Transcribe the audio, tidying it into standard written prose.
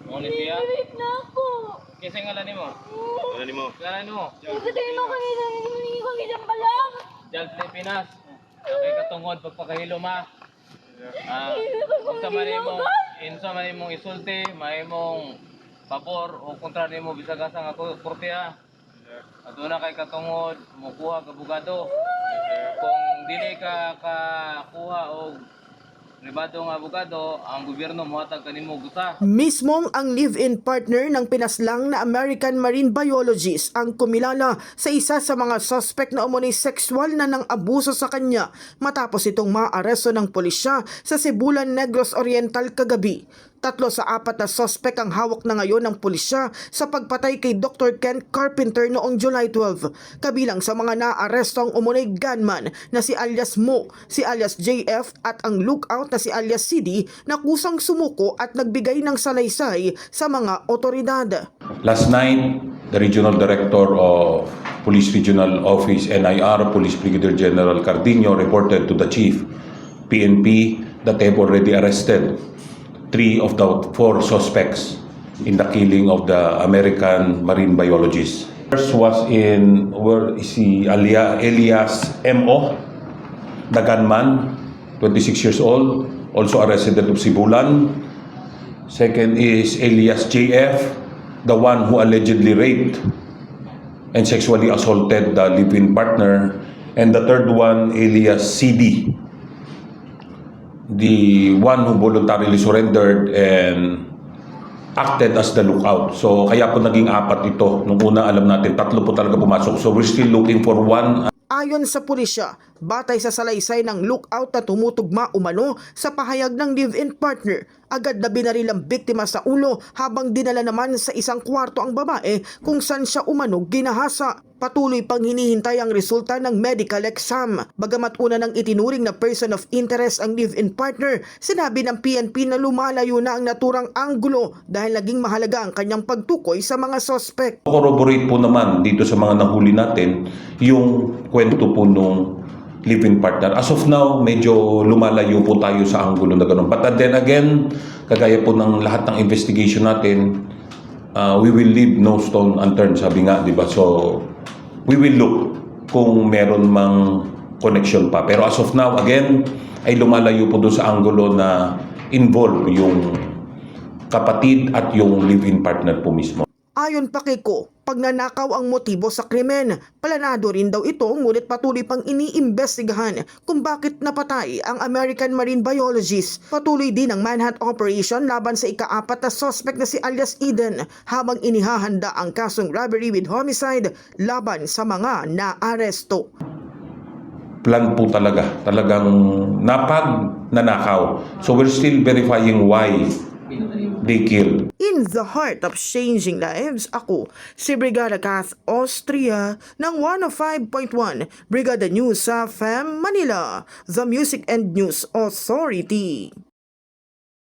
Ngunit siya? Rape na ako. Kasi ngalan mo? Ano mo? Ngalan mo? Pagkatayin mo kami na humingi ko isang palang. Jal Filipinas. Okay katungod pagpakahilom ha. Insa man imong isulti, may imong pabor o kontra nimo bisag asa nga korte ha. Aduna kay katungod mukuha ka abogado. Kung dili ka kuha og pribadong abogado, ang gobyerno mohatag kanimo guta. Mismong ang live-in partner ng pinaslang na American marine biologist ang kumilala sa isa sa mga suspect na umunay sexual na nang abuso sa kanya matapos itong maaresto ng pulisya sa Sibulan, Negros Oriental kagabi. 3 sa 4 na suspect ang hawak na ngayon ng pulisya sa pagpatay kay Dr. Ken Carpenter noong July 12. Kabilang sa mga naaresto ang umunay gunman na si alias Mo, si alias JF at ang lookout na si alias CD na kusang sumuko at nagbigay ng salaysay sa mga otoridad. Last night, the Regional Director of Police Regional Office NIR, Police Brigadier General Cardino, reported to the Chief PNP that they have already arrested 3 of the 4 suspects in the killing of the American marine biologist. First was Elias M.O., the gunman, 26 years old, also arrested at Sibulan. Second is Elias J.F., the one who allegedly raped and sexually assaulted the live-in partner. And the third one, Elias C.D., the one who voluntarily surrendered and acted as the lookout. So kaya po naging 4 ito. Nung una alam natin 3 po talaga pumasok. So we're still looking for one. Ayon sa pulisya, batay sa salaysay ng lookout na tumutugma umano sa pahayag ng live-in partner, agad na binaril ang biktima sa ulo habang dinala naman sa isang kwarto ang babae kung saan siya umano ginahasa. Patuloy pang hinihintay ang resulta ng medical exam. Bagamat una nang itinuring na person of interest ang live-in partner, sinabi ng PNP na lumalayo na ang naturang anggulo dahil naging mahalaga ang kanyang pagtukoy sa mga suspect. Corroborate po naman dito sa mga nahuli natin yung kwento po nung live-in partner. As of now, medyo lumalayo po tayo sa anggulo na gano'n. But then again, kagaya po ng lahat ng investigation natin, we will leave no stone unturned, sabi nga, di ba? So, we will look kung meron mang connection pa. Pero as of now, again, ay lumalayo po doon sa anggulo na involve yung kapatid at yung live-in partner po mismo. Ayon pa kay Ko, pagnanakaw ang motibo sa krimen. Planado rin daw ito ngunit patuloy pang iniimbestigahan kung bakit napatay ang American marine biologist. Patuloy din ang manhunt operation laban sa ika-4 na suspect na si alias Eden habang inihahanda ang kasong robbery with homicide laban sa mga naaresto. Plan po talagang nanakaw. So we're still verifying why they killed. In the heart of changing lives, ako si Brigada Kath Austria ng 105.1 Brigada News sa FM Manila, the Music and News Authority.